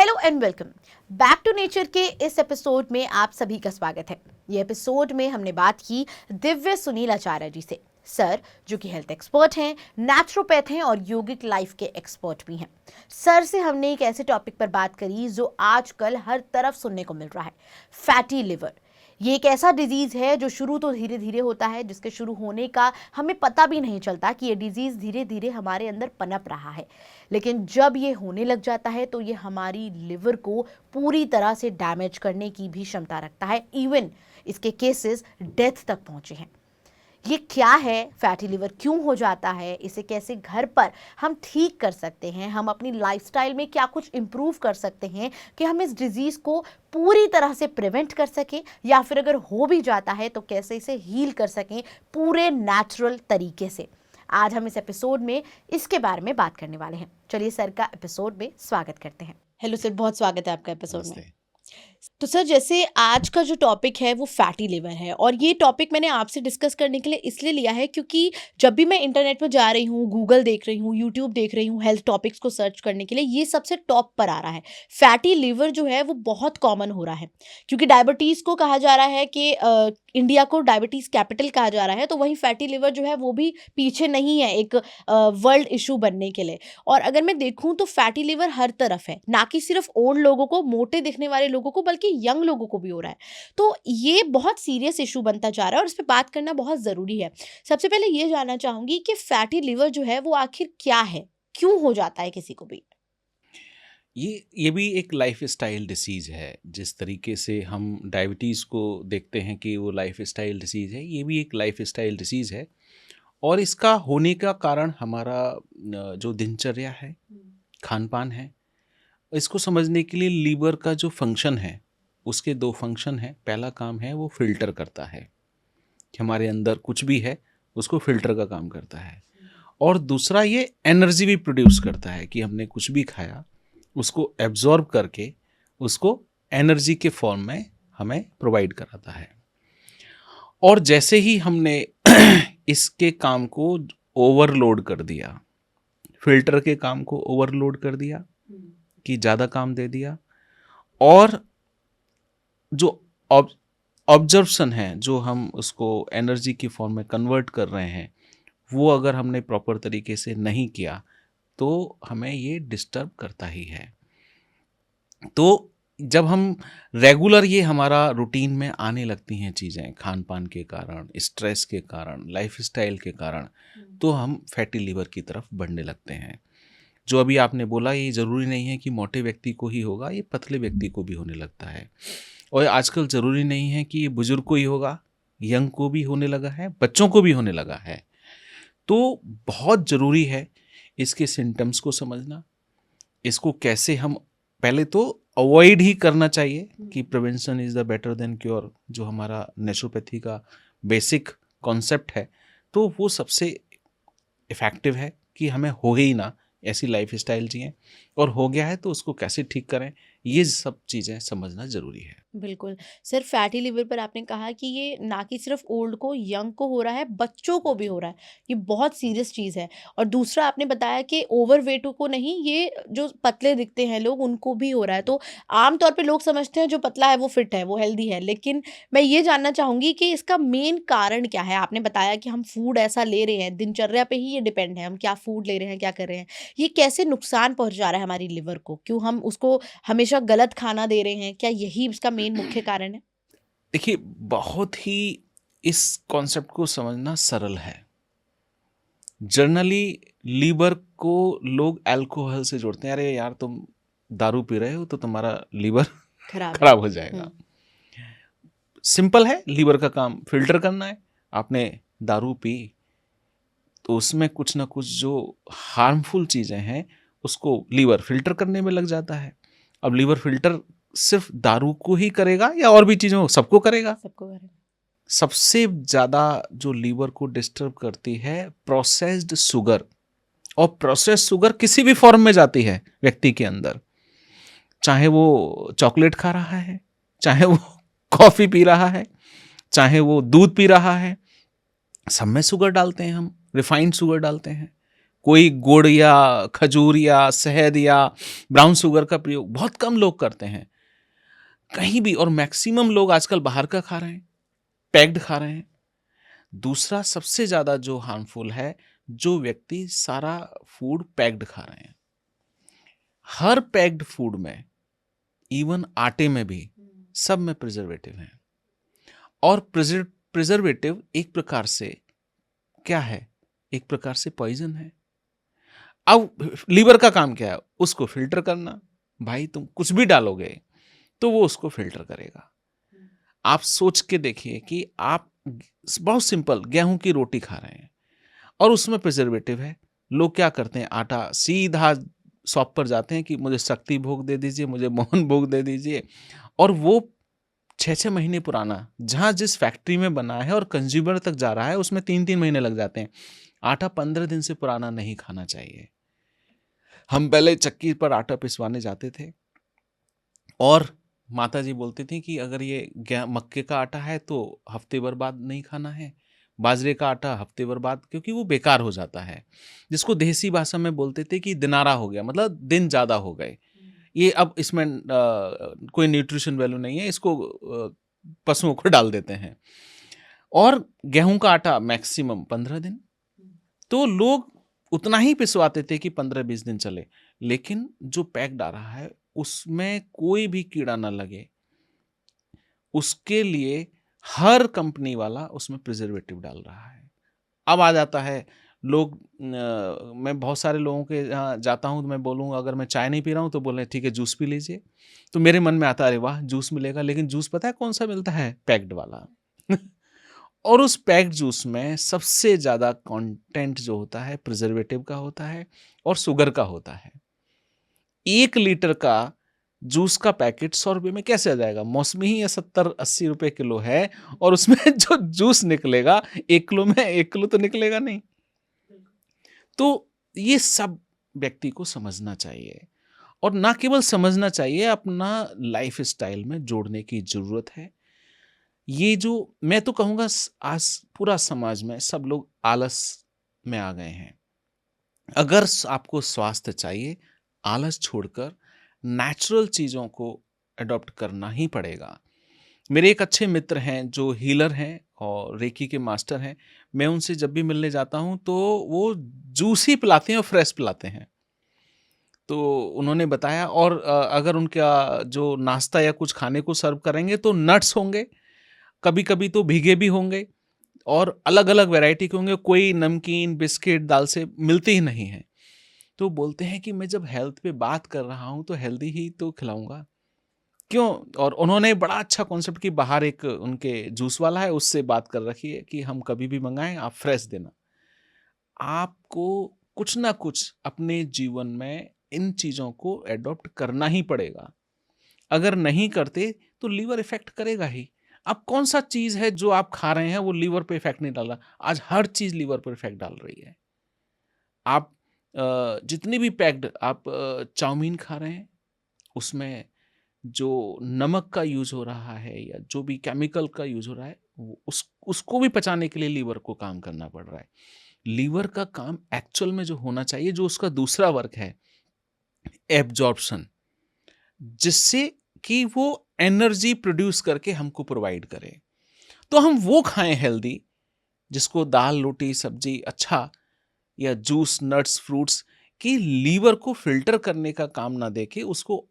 Hello and welcome back to nature के इस episode में आप सभी का स्वागत है। ये एपिसोड में हमने बात की दिव्य सुनील आचार्य जी से। सर जो कि हेल्थ एक्सपर्ट हैं, नेचुरोपैथ हैं और योगिक लाइफ के एक्सपर्ट भी हैं। सर से हमने एक ऐसे टॉपिक पर बात करी जो आजकल हर तरफ सुनने को मिल रहा है, फैटी लिवर। ये एक ऐसा डिजीज है जो शुरू तो धीरे धीरे होता है, जिसके शुरू होने का हमें पता भी नहीं चलता कि ये डिजीज धीरे धीरे हमारे अंदर पनप रहा है। लेकिन जब ये होने लग जाता है तो ये हमारी लिवर को पूरी तरह से डैमेज करने की भी क्षमता रखता है। इवन इसके केसेस डेथ तक पहुंचे हैं। ये क्या है, फैटी लिवर क्यों हो जाता है, इसे कैसे घर पर हम ठीक कर सकते हैं, हम अपनी लाइफस्टाइल में क्या कुछ इम्प्रूव कर सकते हैं कि हम इस डिजीज़ को पूरी तरह से प्रिवेंट कर सकें, या फिर अगर हो भी जाता है तो कैसे इसे हील कर सकें पूरे नेचुरल तरीके से। आज हम इस एपिसोड में इसके बारे में बात करने वाले हैं। चलिए सर का एपिसोड में स्वागत करते हैं। हेलो सर, बहुत स्वागत है आपका एपिसोड में। तो सर, जैसे आज का जो टॉपिक है वो फैटी लिवर है, और ये टॉपिक मैंने आपसे डिस्कस करने के लिए इसलिए लिया है क्योंकि जब भी मैं इंटरनेट पर जा रही हूँ, गूगल देख रही हूँ, यूट्यूब देख रही हूँ हेल्थ टॉपिक्स को सर्च करने के लिए, ये सबसे टॉप पर आ रहा है। फैटी लिवर जो है वो बहुत कॉमन हो रहा है, क्योंकि डायबिटीज़ को कहा जा रहा है कि इंडिया को डायबिटीज़ कैपिटल कहा जा रहा है, तो वहीं फैटी लिवर जो है वो भी पीछे नहीं है एक वर्ल्ड इशू बनने के लिए। और अगर मैं देखूं तो फैटी लिवर हर तरफ है, ना कि सिर्फ ओल्ड लोगों को, मोटे दिखने वाले लोगों को, बल्कि यंग लोगों को भी हो रहा है। तो ये बहुत सीरियस इशू बनता जा रहा है और इस पर बात करना बहुत ज़रूरी है। सबसे पहले ये जानना चाहूँगी कि फैटी लिवर जो है वो आखिर क्या है, क्यों हो जाता है किसी को भी? ये भी एक लाइफस्टाइल डिसीज़ है। जिस तरीके से हम डायबिटीज़ को देखते हैं कि वो लाइफस्टाइल डिसीज़ है, ये भी एक लाइफस्टाइल डिसीज़ है। और इसका होने का कारण हमारा जो दिनचर्या है, खान-पान है। इसको समझने के लिए लीवर का जो फंक्शन है, उसके 2 फंक्शन हैं। पहला काम है वो फ़िल्टर करता है, कि हमारे अंदर कुछ भी है उसको फ़िल्टर का काम करता है। और दूसरा ये एनर्जी भी प्रोड्यूस करता है, कि हमने कुछ भी खाया उसको एब्जॉर्ब करके उसको एनर्जी के फॉर्म में हमें प्रोवाइड कराता है। और जैसे ही हमने इसके काम को ओवरलोड कर दिया, फिल्टर के काम को ओवरलोड कर दिया, कि ज़्यादा काम दे दिया, और जो ऑब्जर्प्शन है, जो हम उसको एनर्जी की फॉर्म में कन्वर्ट कर रहे हैं, वो अगर हमने प्रॉपर तरीके से नहीं किया तो हमें ये डिस्टर्ब करता ही है। तो जब हम रेगुलर ये हमारा रूटीन में आने लगती हैं चीज़ें, खान पान के कारण, स्ट्रेस के कारण, लाइफस्टाइल के कारण, तो हम फैटी लिवर की तरफ बढ़ने लगते हैं। जो अभी आपने बोला, ये ज़रूरी नहीं है कि मोटे व्यक्ति को ही होगा, ये पतले व्यक्ति को भी होने लगता है। और आजकल ज़रूरी नहीं है कि ये बुजुर्ग को ही होगा, यंग को भी होने लगा है, बच्चों को भी होने लगा है। तो बहुत ज़रूरी है इसके सिम्टम्स को समझना। इसको कैसे हम पहले तो अवॉइड ही करना चाहिए, कि prevention is the better than cure, जो हमारा नेचुरोपैथी का बेसिक कॉन्सेप्ट है, तो वो सबसे इफ़ेक्टिव है कि हमें हो ही ना ऐसी लाइफस्टाइल जिएं, और हो गया है तो उसको कैसे ठीक करें, ये सब चीज़ें समझना ज़रूरी है। बिल्कुल। सर, फैटी लिवर पर आपने कहा कि ये ना कि सिर्फ ओल्ड को, यंग को हो रहा है, बच्चों को भी हो रहा है। ये बहुत सीरियस चीज़ है। और दूसरा आपने बताया कि ओवरवेट को नहीं, ये जो पतले दिखते हैं लोग उनको भी हो रहा है। तो आम तौर पे लोग समझते हैं जो पतला है वो फिट है, वो हेल्दी है। लेकिन मैं ये जानना चाहूँगी कि इसका मेन कारण क्या है? आपने बताया कि हम फूड ऐसा ले रहे हैं, दिनचर्या पे ही ये डिपेंड है, हम क्या फूड ले रहे हैं, क्या कर रहे हैं। ये कैसे नुकसान पहुँचा रहा है हमारी लिवर को? क्यों हम उसको हमेशा गलत खाना दे रहे हैं? क्या यही इसका मेन मुख्य कारण है? देखिए, बहुत ही इस कॉन्सेप्ट को समझना सरल है। जनरली लीवर को लोग अल्कोहल से जोड़ते हैं। अरे यार, तुम दारू पी रहे हो तो तुम्हारा लीवर खराब खराब हो जाएगा। हुँ। सिंपल है, लीवर का काम फिल्टर करना है। आपने दारू पी तो उसमें कुछ ना कुछ जो हार्मफुल चीज़ें हैं उसको लीवर फिल्टर करने में लग जाता है। अब लीवर फिल्टर सिर्फ दारू को ही करेगा या और भी चीज़ों सबको करेगा? सबको करें। सबसे ज़्यादा जो लीवर को डिस्टर्ब करती है प्रोसेस्ड शुगर। और प्रोसेस्ड शुगर किसी भी फॉर्म में जाती है व्यक्ति के अंदर, चाहे वो चॉकलेट खा रहा है, चाहे वो कॉफ़ी पी रहा है, चाहे वो दूध पी रहा है, सब में शुगर डालते हैं हम, रिफाइंड शुगर डालते हैं। कोई गुड़ या खजूर या शहद या ब्राउन शुगर का प्रयोग बहुत कम लोग करते हैं कहीं भी, और मैक्सिमम लोग आजकल बाहर का खा रहे हैं, पैक्ड खा रहे हैं। दूसरा सबसे ज्यादा जो हार्मफुल है, जो व्यक्ति सारा फूड पैक्ड खा रहे हैं। हर पैक्ड फूड में, इवन आटे में भी, सब में प्रिजर्वेटिव है। और प्रिजर्वेटिव एक प्रकार से क्या है, एक प्रकार से पॉइजन है। अब लीवर का काम क्या है, उसको फिल्टर करना। भाई तुम कुछ भी डालोगे तो वो उसको फिल्टर करेगा। आप सोच के देखिए कि आप बहुत सिंपल गेहूं की रोटी खा रहे हैं और उसमें प्रिजर्वेटिव है। लोग क्या करते हैं, आटा सीधा शॉप पर जाते हैं कि मुझे शक्ति भोग दे दीजिए, मुझे मोहन भोग दे दीजिए, और वो 6-6 महीने पुराना, जहां जिस फैक्ट्री में बना है और कंज्यूमर तक जा रहा है, उसमें 3-3 महीने लग जाते हैं। आटा 15 दिन से पुराना नहीं खाना चाहिए। हम पहले चक्की पर आटा पिसवाने जाते थे और माता जी बोलती थी कि अगर ये मक्के का आटा है तो हफ्ते भर बाद नहीं खाना है, बाजरे का आटा हफ्ते भर बाद, क्योंकि वो बेकार हो जाता है। जिसको देसी भाषा में बोलते थे कि दिनारा हो गया, मतलब दिन ज़्यादा हो गए। ये अब इसमें कोई न्यूट्रिशन वैल्यू नहीं है, इसको पशुओं को डाल देते हैं। और गेहूं का आटा मैक्सिमम 15 दिन, तो लोग उतना ही पिसवाते थे कि 15-20 दिन चले। लेकिन जो पैक्ड आ रहा है उसमें कोई भी कीड़ा ना लगे, उसके लिए हर कंपनी वाला उसमें प्रिजर्वेटिव डाल रहा है। अब आ जाता है लोग, मैं बहुत सारे लोगों के यहाँ जाता हूँ तो मैं बोलूँगा अगर मैं चाय नहीं पी रहा हूँ तो बोले ठीक है जूस पी लीजिए। तो मेरे मन में आता है अरे वाह जूस मिलेगा, लेकिन जूस पता है कौन सा मिलता है, पैक्ड वाला। और उस पैक्ड जूस में सबसे ज़्यादा कंटेंट जो होता है प्रिजर्वेटिव का होता है और शुगर का होता है। 1 लीटर का जूस का पैकेट 100 रुपये में कैसे आ जाएगा? मौसमी ही या 70-80 रुपए किलो है, और उसमें जो जूस निकलेगा 1 किलो में 1 किलो तो निकलेगा नहीं। तो ये सब व्यक्ति को समझना चाहिए, और ना केवल समझना चाहिए, अपना लाइफ स्टाइल में जोड़ने की जरूरत है। ये जो मैं तो कहूँगा आज पूरा समाज में सब लोग आलस में आ गए हैं। अगर आपको स्वास्थ्य चाहिए, आलस छोड़कर नेचुरल चीज़ों को अडॉप्ट करना ही पड़ेगा। मेरे एक अच्छे मित्र हैं जो हीलर हैं और रेकी के मास्टर हैं। मैं उनसे जब भी मिलने जाता हूँ तो वो जूस ही पिलाते हैं और फ्रेश पिलाते हैं। तो उन्होंने बताया, और अगर उनका जो नाश्ता या कुछ खाने को सर्व करेंगे तो नट्स होंगे, कभी-कभी तो भीगे भी होंगे, और अलग-अलग वैरायटी के होंगे, कोई नमकीन, बिस्किट, दाल से मिलते ही नहीं हैं। तो बोलते हैं कि मैं जब हेल्थ पे बात कर रहा हूँ तो हेल्दी ही तो खिलाऊँगा। क्यों? और उन्होंने बड़ा अच्छा कॉन्सेप्ट कि बाहर एक उनके जूस वाला है, उससे बात कर रखी है कि हम कभी भी मँगाएँ, आप फ्रेश देना। आपको कुछ ना कुछ अपने जीवन में इन चीज़ों को एडॉप्ट करना ही पड़ेगा। अगर नहीं करते तो लीवर इफ़ेक्ट करेगा ही। अब कौन-सा चीज़ है जो आप खा रहे हैं वो लीवर पे इफ़ेक्ट नहीं डाल रहा? आज हर चीज़ लीवर पर इफ़ेक्ट डाल रही है। आप जितनी भी पैक्ड आप चाउमीन खा रहे हैं, उसमें जो नमक का यूज़ हो रहा है या जो भी केमिकल का यूज़ हो रहा है, वो उसको भी पचाने के लिए लीवर को काम करना पड़ रहा है। लीवर का काम एक्चुअल में जो होना चाहिए, जो उसका दूसरा वर्क है, एब्जॉर्प्शन, जिससे कि वो एनर्जी प्रोड्यूस करके हमको प्रोवाइड करे। तो हम वो खाएं हेल्दी, जिसको दाल, रोटी, सब्जी अच्छा, या जूस, नट्स, फ्रूट्स, कि लीवर को फिल्टर करने का काम ना दे के उसको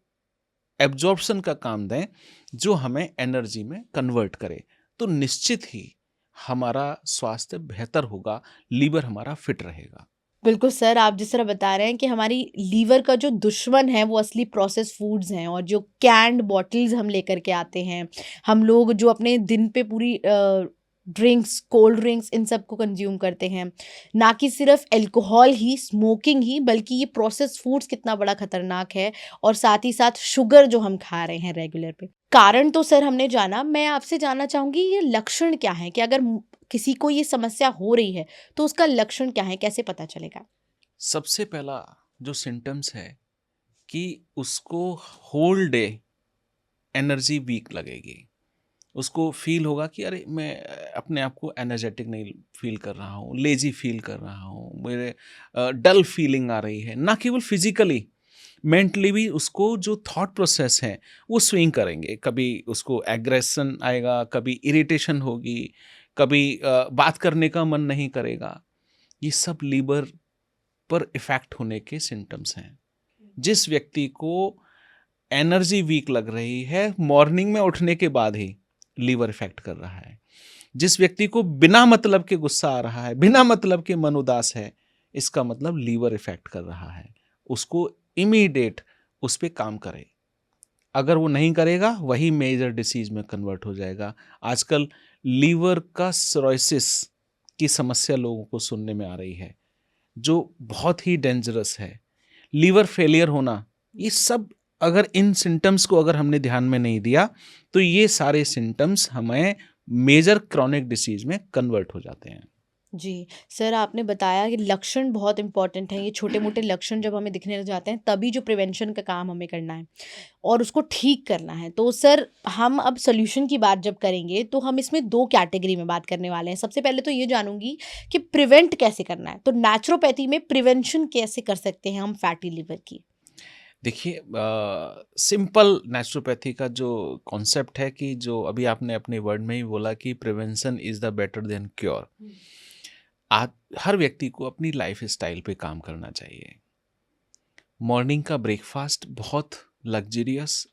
एब्जॉर्प्शन का काम दें, जो हमें एनर्जी में कन्वर्ट करे। तो निश्चित ही हमारा स्वास्थ्य बेहतर होगा, लीवर हमारा फिट रहेगा। बिल्कुल सर, आप जिस तरह बता रहे हैं कि हमारी लीवर का जो दुश्मन है वो असली प्रोसेस फूड्स हैं, और जो कैंड बॉटल्स हम लेकर के आते हैं, हम लोग जो अपने दिन पे पूरी ड्रिंक्स, कोल्ड ड्रिंक्स, इन सब को कंज्यूम करते हैं, ना कि सिर्फ अल्कोहल ही, स्मोकिंग ही, बल्कि ये प्रोसेस फूड्स कितना बड़ा खतरनाक है, और साथ ही साथ शुगर जो हम खा रहे हैं रेगुलर पे। कारण तो सर हमने जाना, मैं आपसे जानना चाहूंगी ये लक्षण क्या है, कि अगर किसी को ये समस्या हो रही है तो उसका लक्षण क्या है, कैसे पता चलेगा? सबसे पहला जो सिम्टम्स है कि उसको होल डे एनर्जी वीक लगेगी, उसको फील होगा कि अरे मैं अपने आप को एनर्जेटिक नहीं फील कर रहा हूँ, लेजी फील कर रहा हूँ, मेरे डल फीलिंग आ रही है। ना केवल फिजिकली, मेंटली भी उसको जो थॉट प्रोसेस है वो स्विंग करेंगे। कभी उसको एग्रेशन आएगा, कभी इरिटेशन होगी, कभी बात करने का मन नहीं करेगा। ये सब लीवर पर इफेक्ट होने के सिम्टम्स हैं। जिस व्यक्ति को एनर्जी वीक लग रही है, मॉर्निंग में उठने के बाद ही लीवर इफेक्ट कर रहा है। जिस व्यक्ति को बिना मतलब के गुस्सा आ रहा है, बिना मतलब के मन उदास है, इसका मतलब लीवर इफेक्ट कर रहा है। उसको इमीडिएट उस पे काम करे। अगर वो नहीं करेगा, वही मेजर डिसीज में कन्वर्ट हो जाएगा। आजकल लीवर का सिरोसिस की समस्या लोगों को सुनने में आ रही है, जो बहुत ही डेंजरस है। लीवर फेलियर होना, ये सब अगर इन सिम्टम्स को अगर हमने ध्यान में नहीं दिया, तो ये सारे सिम्टम्स हमें मेजर क्रॉनिक डिसीज में कन्वर्ट हो जाते हैं। जी, सर आपने बताया कि लक्षण बहुत इम्पोर्टेंट हैं। ये छोटे-मोटे लक्षण जब हमें दिखने लग जाते हैं, तभी जो प्रिवेंशन का काम हमें करना है और उसको ठीक करना है। तो सर हम अब सॉल्यूशन की बात जब करेंगे, तो हम इसमें 2 कैटेगरी में बात करने वाले हैं। सबसे पहले तो ये जानूँगी कि प्रिवेंट कैसे करना है? तो नेचुरोपैथी में प्रिवेंशन कैसे कर सकते हैं हम फैटी लिवर की? देखिए, सिंपल नेचुरोपैथी का जो कॉन्सेप्ट है कि जो अभी आपने अपने वर्ड में ही बोला कि prevention is the better than cure. आज हर व्यक्ति को अपनी लाइफ स्टाइल पे काम करना चाहिए। मॉर्निंग का ब्रेकफास्ट बहुत लग्जरियस,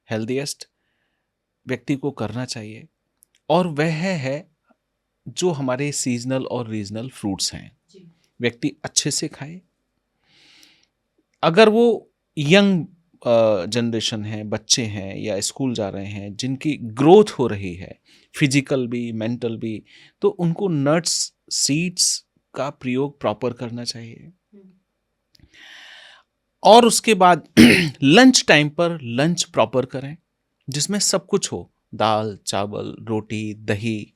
हेल्दीएस्ट व्यक्ति को करना चाहिए, और वह है जो हमारे सीजनल और रीजनल फ्रूट्स हैं। व्यक्ति अच्छे से खाए। अगर वो यंग जनरेशन है, बच्चे हैं या स्कूल जा रहे हैं, जिनकी ग्रोथ हो रही है फिजिकल भी मेंटल भी, तो उनको नट्स सीड्स का प्रयोग प्रॉपर करना चाहिए। और उसके बाद लंच टाइम पर लंच प्रॉपर करें, जिसमें सब कुछ हो, दाल चावल रोटी दही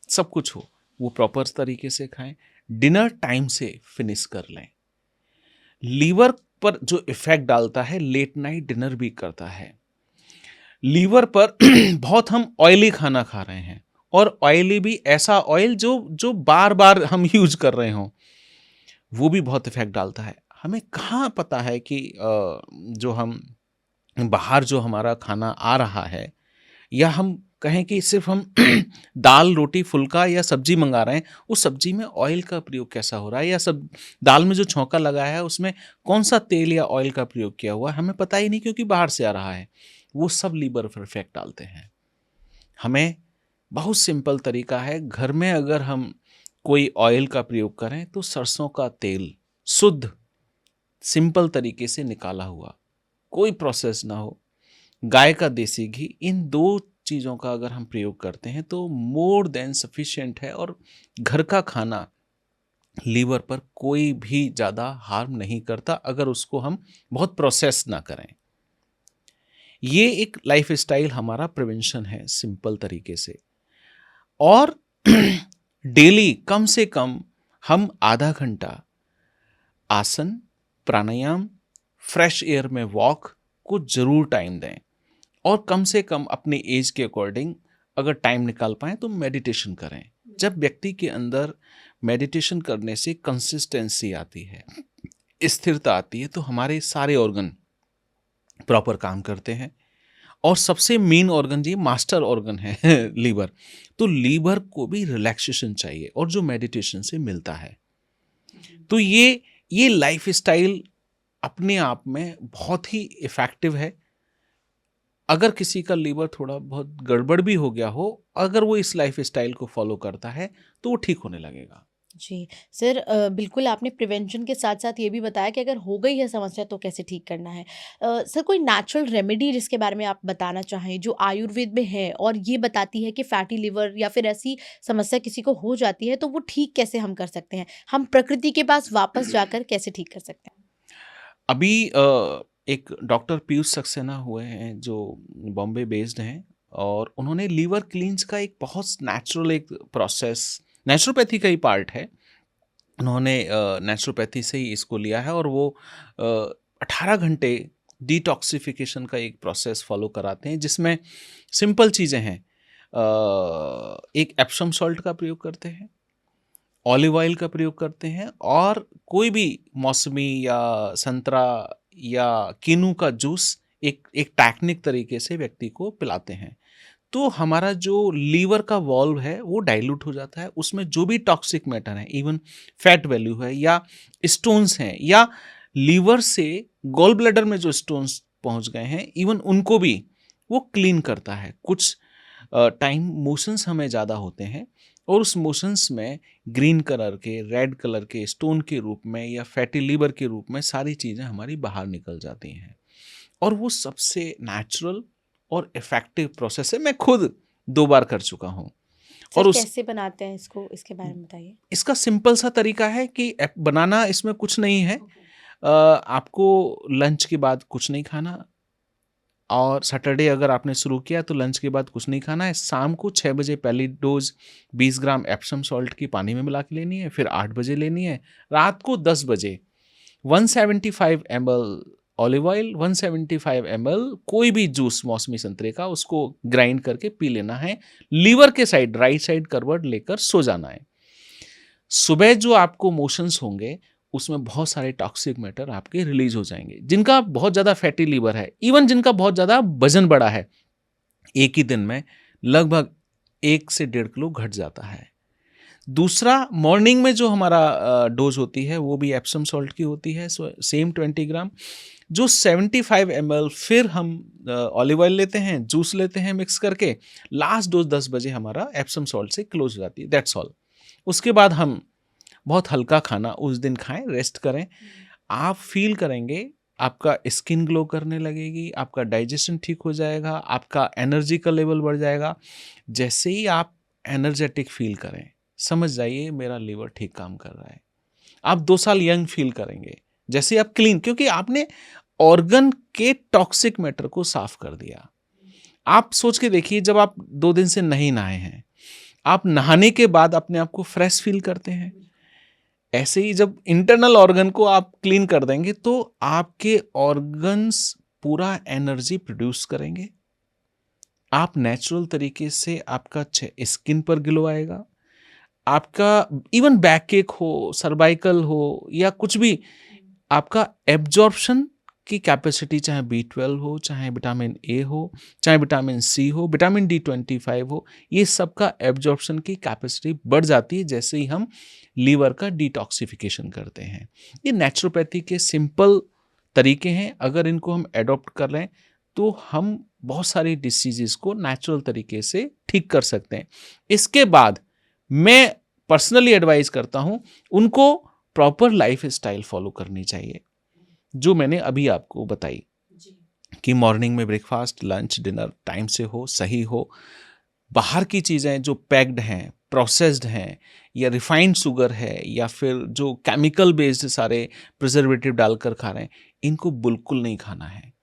सब कुछ हो, वो प्रॉपर तरीके से खाएं। डिनर टाइम से फिनिश कर लें। लीवर पर जो इफेक्ट डालता है, लेट नाइट डिनर भी करता है लीवर पर। बहुत हम ऑयली खाना खा रहे हैं, और ऑयली भी ऐसा ऑयल जो जो बार बार हम यूज कर रहे हों, वो भी बहुत इफेक्ट डालता है। हमें कहाँ पता है कि जो हम बाहर जो हमारा खाना आ रहा है, या हम कहें कि सिर्फ हम दाल रोटी फुल्का या सब्जी मंगा रहे हैं, उस सब्जी में ऑयल का प्रयोग कैसा हो रहा है, या सब दाल में जो छौंका लगा है उसमें कौन सा तेल या ऑयल का प्रयोग किया हुआ है, हमें पता ही नहीं, क्योंकि बाहर से आ रहा है। वो सब लीवर पर इफेक्ट डालते हैं। हमें बहुत सिंपल तरीका है, घर में अगर हम कोई ऑयल का प्रयोग करें तो सरसों का तेल शुद्ध सिंपल तरीके से निकाला हुआ, कोई प्रोसेस ना हो, गाय का देसी घी, इन 2 चीज़ों का अगर हम प्रयोग करते हैं तो मोर देन सफिशिएंट है। और घर का खाना लीवर पर कोई भी ज़्यादा हार्म नहीं करता, अगर उसको हम बहुत प्रोसेस ना करें। ये एक लाइफ स्टाइल हमारा प्रिवेंशन है सिंपल तरीके से। और डेली कम से कम हम आधा घंटा आसन, प्राणायाम, फ्रेश एयर में वॉक को जरूर टाइम दें। और कम से कम अपनी एज के अकॉर्डिंग अगर टाइम निकाल पाएं तो मेडिटेशन करें। जब व्यक्ति के अंदर मेडिटेशन करने से कंसिस्टेंसी आती है, स्थिरता आती है, तो हमारे सारे ऑर्गन प्रॉपर काम करते हैं। और सबसे मेन ऑर्गन, जी मास्टर ऑर्गन है लीवर, तो लीवर को भी रिलैक्सेशन चाहिए, और जो मेडिटेशन से मिलता है। तो ये लाइफ स्टाइल अपने आप में बहुत ही इफेक्टिव है। अगर किसी का लीवर थोड़ा बहुत गड़बड़ भी हो गया हो, अगर वो इस लाइफ स्टाइल को फॉलो करता है तो वो ठीक होने लगेगा। जी, सर बिल्कुल आपने प्रिवेंशन के साथ-साथ ये भी बताया कि अगर हो गई है समस्या तो कैसे ठीक करना है। सर कोई नेचुरल रेमेडी जिसके बारे में आप बताना चाहें जो आयुर्वेद में है और ये बताती है कि फैटी लिवर या फिर ऐसी समस्या किसी को हो जाती है तो वो ठीक कैसे हम कर सकते हैं? हम प्रकृति के पास वापस जाकर कैसे ठीक कर सकते हैं? अभी एक डॉक्टर पीयूष सक्सेना हुए हैं जो बॉम्बे बेस्ड हैं, और उन्होंने लीवर क्लींस का एक बहुत नेचुरल एक प्रोसेस, नेचुरोपैथी का ही पार्ट है, उन्होंने नेचुरोपैथी से ही इसको लिया है। और वो 18 घंटे डिटॉक्सिफिकेशन का एक प्रोसेस फॉलो कराते हैं, जिसमें सिंपल चीज़ें हैं। एक एप्सम सॉल्ट का प्रयोग करते हैं, ऑलिव ऑयल का प्रयोग करते हैं, और कोई भी मौसमी या संतरा या किनू का जूस एक एक टैक्निक तरीके से व्यक्ति को पिलाते हैं। तो हमारा जो लीवर का वॉल्व है वो डाइल्यूट हो जाता है, उसमें जो भी टॉक्सिक मैटर है, इवन फैट वैल्यू है या स्टोन्स हैं, या लीवर से गॉल ब्लैडर में जो स्टोन्स पहुंच गए हैं, इवन उनको भी वो क्लीन करता है। कुछ टाइम मोशंस हमें ज़्यादा होते हैं, और उस मोशंस में ग्रीन कलर के, रेड कलर के स्टोन के रूप में या फैटी लीवर के रूप में सारी चीज़ें हमारी बाहर निकल जाती हैं, और वो सबसे नेचुरल और इफेक्टिव प्रोसेस है। मैं खुद 2 बार कर चुका हूँ। और सर उस कैसे बनाते हैं इसको, इसके बारे में बताइए। इसका सिंपल सा तरीका है कि बनाना इसमें कुछ नहीं है। आपको लंच के बाद कुछ नहीं खाना, और सैटरडे अगर आपने शुरू किया तो लंच के बाद कुछ नहीं खाना है। शाम को 6 बजे पहली डोज 20 ग्राम एप्सम सॉल्ट की पानी में मिला के लेनी है, फिर 8 बजे लेनी है। रात को 10 बजे 175 ml ऑलिव ऑयल, 175 ml कोई भी जूस मौसमी संतरे का, उसको ग्राइंड करके पी लेना है। लीवर के साइड, राइट साइड करवट लेकर सो जाना है। सुबह जो आपको मोशंस होंगे, उसमें बहुत सारे टॉक्सिक मैटर आपके रिलीज हो जाएंगे। जिनका बहुत ज़्यादा फैटी लीवर है, इवन जिनका बहुत ज़्यादा वजन बढ़ा है, एक ही दिन में लगभग 1 से 1.5 किलो घट जाता है। दूसरा, मॉर्निंग में जो हमारा डोज होती है वो भी एप्सम सॉल्ट की होती है, सेम 20 ग्राम। जो 75 ml फिर हम ऑलिव ऑयल लेते हैं, जूस लेते हैं मिक्स करके। लास्ट डोज 10 बजे हमारा एप्सम सॉल्ट से क्लोज हो जाती है, दैट्स ऑल। उसके बाद हम बहुत हल्का खाना उस दिन खाएं, रेस्ट करें। आप फील करेंगे आपका स्किन ग्लो करने लगेगी, आपका डाइजेशन ठीक हो जाएगा, आपका एनर्जी का लेवल बढ़ जाएगा। जैसे ही आप एनर्जेटिक फील करें, समझ जाइए मेरा लीवर ठीक काम कर रहा है। आप 2 साल यंग फील करेंगे जैसे आप क्लीन, क्योंकि आपने ऑर्गन के टॉक्सिक मैटर को साफ कर दिया। आप सोच के देखिए, जब आप 2 दिन से नहीं नहाए हैं, आप नहाने के बाद अपने आप को फ्रेश फील करते हैं। ऐसे ही जब इंटरनल ऑर्गन को आप क्लीन कर देंगे तो आपके ऑर्गन्स पूरा एनर्जी प्रोड्यूस करेंगे। आप नेचुरल तरीके से, आपका स्किन पर ग्लो आएगा, आपका इवन बैक एक हो, सर्वाइकल हो या कुछ भी, आपका एब्जॉर्प्शन की कैपेसिटी, चाहे B12 हो, चाहे विटामिन ए हो, चाहे विटामिन सी हो, विटामिन D25 हो, ये सबका एब्जॉर्प्शन की कैपेसिटी बढ़ जाती है जैसे ही हम लीवर का डिटॉक्सिफिकेशन करते हैं। ये नेचुरोपैथी के सिंपल तरीके हैं। अगर इनको हम एडॉप्ट कर लें तो हम बहुत सारी डिसीजेस को नेचुरल तरीके से ठीक कर सकते हैं। इसके बाद मैं पर्सनली एडवाइस करता हूं उनको प्रॉपर लाइफ स्टाइल फॉलो करनी चाहिए, जो मैंने अभी आपको बताई कि मॉर्निंग में ब्रेकफास्ट, लंच, डिनर टाइम से हो, सही हो। बाहर की चीज़ें जो पैक्ड हैं, प्रोसेस्ड हैं, या रिफाइंड शुगर है, या फिर जो केमिकल बेस्ड सारे प्रिजर्वेटिव डालकर खा रहे हैं, इनको बिल्कुल नहीं खाना है।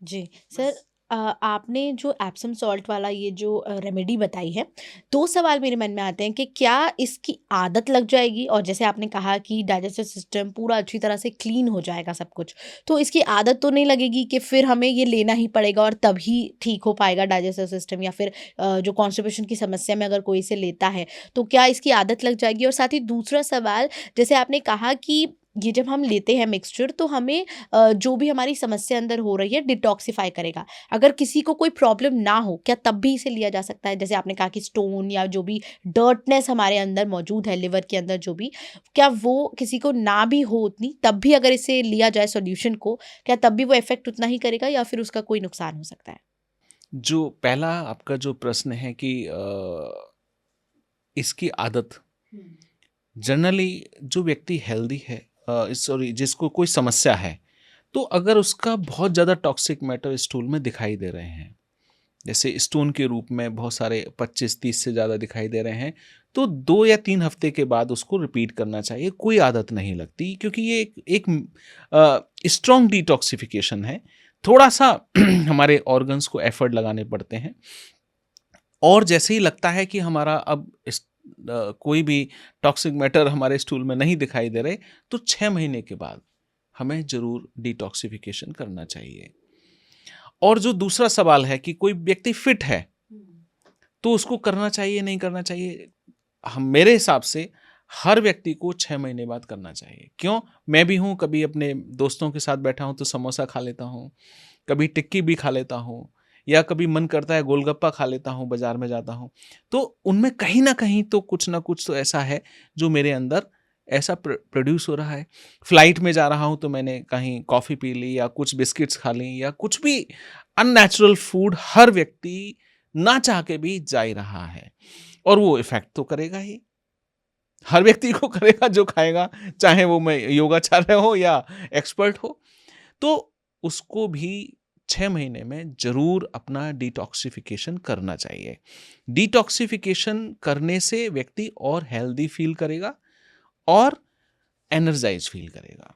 जी सर, आपने जो एप्सम सॉल्ट वाला ये जो रेमेडी बताई है, 2 सवाल मेरे मन में आते हैं कि क्या इसकी आदत लग जाएगी, और जैसे आपने कहा कि डाइजेस्टिव सिस्टम पूरा अच्छी तरह से क्लीन हो जाएगा सब कुछ, तो इसकी आदत तो नहीं लगेगी कि फिर हमें ये लेना ही पड़ेगा और तभी ठीक हो पाएगा डाइजेस्टिव सिस्टम, या फिर जो कॉन्स्टिपेशन की समस्या में अगर कोई इसे लेता है तो क्या इसकी आदत लग जाएगी? और साथ ही दूसरा सवाल, जैसे आपने कहा कि ये जब हम लेते हैं मिक्सचर तो हमें जो भी हमारी समस्या अंदर हो रही है डिटॉक्सिफाई करेगा। अगर किसी को कोई प्रॉब्लम ना हो, क्या तब भी इसे लिया जा सकता है? जैसे आपने कहा कि स्टोन या जो भी डर्टनेस हमारे अंदर मौजूद है, लिवर के अंदर जो भी, क्या वो किसी को ना भी हो उतनी, तब भी अगर इसे लिया जाए सॉल्यूशन को, क्या तब भी वो इफेक्ट उतना ही करेगा या फिर उसका कोई नुकसान हो सकता है? जो पहला आपका जो प्रश्न है कि इसकी आदत, जनरली जो व्यक्ति हेल्दी है, सॉरी, जिसको कोई समस्या है, तो अगर उसका बहुत ज़्यादा टॉक्सिक मैटर स्टूल में दिखाई दे रहे हैं, जैसे स्टोन के रूप में बहुत सारे 25-30 से ज़्यादा दिखाई दे रहे हैं, तो 2 या 3 हफ्ते के बाद उसको रिपीट करना चाहिए। कोई आदत नहीं लगती, क्योंकि ये एक स्ट्रॉन्ग डिटॉक्सिफिकेशन है। थोड़ा सा हमारे ऑर्गन्स को एफर्ट लगाने पड़ते हैं, और जैसे ही लगता है कि हमारा अब कोई भी टॉक्सिक मैटर हमारे स्टूल में नहीं दिखाई दे रहे, तो 6 महीने के बाद हमें ज़रूर डिटॉक्सिफिकेशन करना चाहिए। और जो दूसरा सवाल है कि कोई व्यक्ति फिट है तो उसको करना चाहिए नहीं करना चाहिए, हम मेरे हिसाब से हर व्यक्ति को 6 महीने बाद करना चाहिए। क्यों? मैं भी हूँ, कभी अपने दोस्तों के साथ बैठा हूँ तो समोसा खा लेता हूँ, कभी टिक्की भी खा लेता हूँ, या कभी मन करता है गोलगप्पा खा लेता हूँ, बाजार में जाता हूँ। तो उनमें कहीं ना कहीं तो कुछ ना कुछ तो ऐसा है जो मेरे अंदर ऐसा प्रोड्यूस हो रहा है। फ्लाइट में जा रहा हूँ तो मैंने कहीं कॉफ़ी पी ली या कुछ बिस्किट्स खा ली या कुछ भी अननेचुरल फूड हर व्यक्ति ना चाह के भी जा ही रहा है, और वो इफेक्ट तो करेगा ही, हर व्यक्ति को करेगा जो खाएगा, चाहे वो मैं योगाचार्य हो या एक्सपर्ट हो। तो उसको भी 6 महीने में ज़रूर अपना डिटॉक्सिफिकेशन करना चाहिए। डिटॉक्सिफिकेशन करने से व्यक्ति और हेल्दी फील करेगा और एनर्जाइज फील करेगा।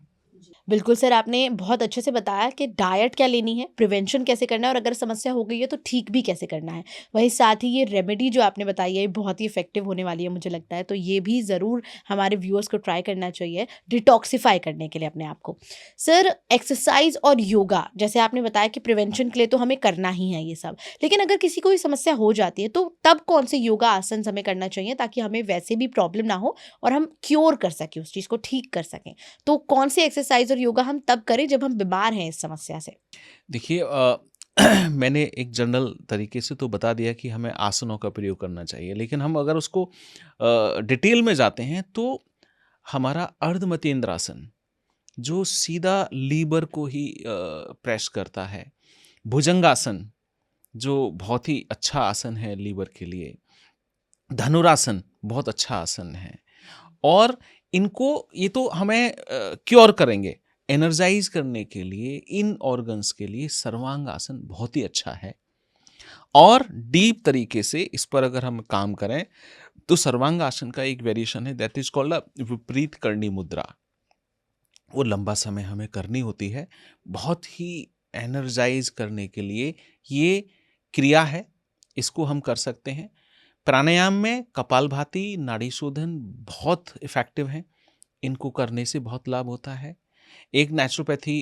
बिल्कुल सर, आपने बहुत अच्छे से बताया कि डाइट क्या लेनी है, प्रिवेंशन कैसे करना है और अगर समस्या हो गई है तो ठीक भी कैसे करना है। वहीं साथ ही ये रेमेडी जो आपने बताई है ये बहुत ही इफ़ेक्टिव होने वाली है मुझे लगता है, तो ये भी ज़रूर हमारे व्यूअर्स को ट्राई करना चाहिए डिटॉक्सिफ़ाई करने के लिए अपने आप को। सर, एक्सरसाइज़ और योगा जैसे आपने बताया कि प्रिवेंशन के लिए तो हमें करना ही है ये सब, लेकिन अगर किसी को भी समस्या हो जाती है तो तब कौन से योगा आसन हमें करना चाहिए ताकि हमें वैसे भी प्रॉब्लम ना हो और हम क्योर कर सकें, उस चीज़ को ठीक कर सकें? तो कौन से एक्सरसाइज और योगा हम तब करें जब हम बीमार हैं इस समस्या से? देखिए मैंने एक जनरल तरीके से तो बता दिया कि हमें आसनों का प्रयोग करना चाहिए, लेकिन हम अगर उसको डिटेल में जाते हैं तो हमारा अर्धमतेंद्रासन जो सीधा लीवर को ही प्रेस करता है, भुजंगासन जो बहुत ही अच्छा आसन है लीवर के लिए, धनुरासन बहुत अच्छा आसन है, और इनको ये तो हमें क्योर करेंगे। एनर्जाइज करने के लिए इन ऑर्गन्स के लिए सर्वांग आसन बहुत ही अच्छा है, और डीप तरीके से इस पर अगर हम काम करें तो सर्वांग आसन का एक वेरिएशन है दैट इज कॉल्ड विपरीत करणी मुद्रा। वो लंबा समय हमें करनी होती है, बहुत ही एनर्जाइज करने के लिए ये क्रिया है, इसको हम कर सकते हैं। प्राणायाम में कपालभाति, नाड़ी शोधन बहुत इफ़ेक्टिव हैं, इनको करने से बहुत लाभ होता है। एक नेचुरोपैथी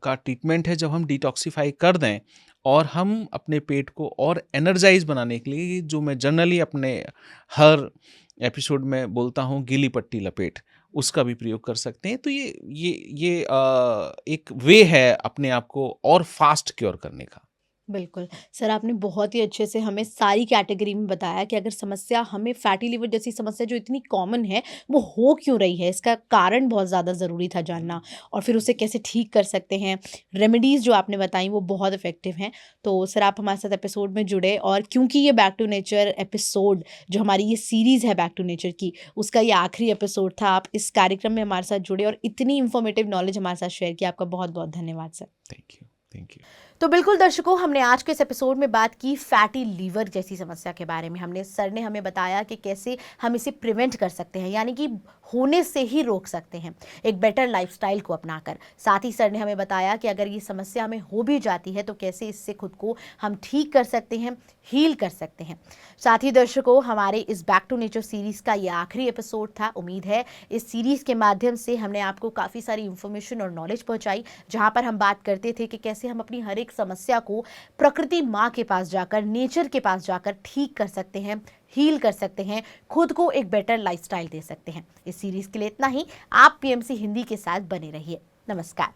का ट्रीटमेंट है जब हम डिटॉक्सिफाई कर दें और हम अपने पेट को और एनर्जाइज बनाने के लिए, जो मैं जनरली अपने हर एपिसोड में बोलता हूँ, गीली पट्टी लपेट, उसका भी प्रयोग कर सकते हैं। तो ये एक वे है अपने आप को और फास्ट क्योर करने का। बिल्कुल। सर, आपने बहुत ही अच्छे से हमें सारी कैटेगरी में बताया कि अगर समस्या हमें फैटी लिवर जैसी समस्या जो इतनी कॉमन है, वो हो क्यों रही है? इसका कारण बहुत ज़्यादा ज़रूरी था जानना और फिर उसे कैसे ठीक कर सकते हैं। रेमेडीज़ जो आपने बताई वो बहुत इफ़ेक्टिव हैं। तो सर, आप हमारे साथ एपिसोड में जुड़े और क्योंकि ये बैक टू नेचर एपिसोड जो हमारी ये सीरीज़ है बैक टू नेचर की, उसका ये आखिरी एपिसोड था। आप इस कार्यक्रम में हमारे साथ जुड़े और इतनी इन्फॉर्मेटिव नॉलेज हमारे साथ शेयर की। आपका बहुत-बहुत धन्यवाद sir. Thank you, thank you. तो बिल्कुल दर्शकों, हमने आज के इस एपिसोड में बात की फैटी लीवर जैसी समस्या के बारे में। सर ने हमें बताया कि कैसे हम इसे प्रिवेंट कर सकते हैं, यानी कि होने से ही रोक सकते हैं एक बेटर लाइफस्टाइल को अपनाकर। साथ ही सर ने हमें बताया कि अगर ये समस्या हमें हो भी जाती है तो कैसे इससे खुद को हम ठीक कर सकते हैं, हील कर सकते हैं। साथ ही दर्शकों, हमारे इस बैक टू नेचर सीरीज़ का ये आखिरी एपिसोड था। उम्मीद है इस सीरीज़ के माध्यम से हमने आपको काफ़ी सारी इन्फॉर्मेशन और नॉलेज पहुँचाई, जहाँ पर हम बात करते थे कि कैसे हम अपनी हर एक समस्या को प्रकृति माँ के पास जाकर, नेचर के पास जाकर ठीक कर सकते हैं, हील कर सकते हैं, खुद को एक बेटर लाइफस्टाइल दे सकते हैं। इस सीरीज के लिए इतना ही। आप पीएमसी हिंदी के साथ बने रहिए। नमस्कार।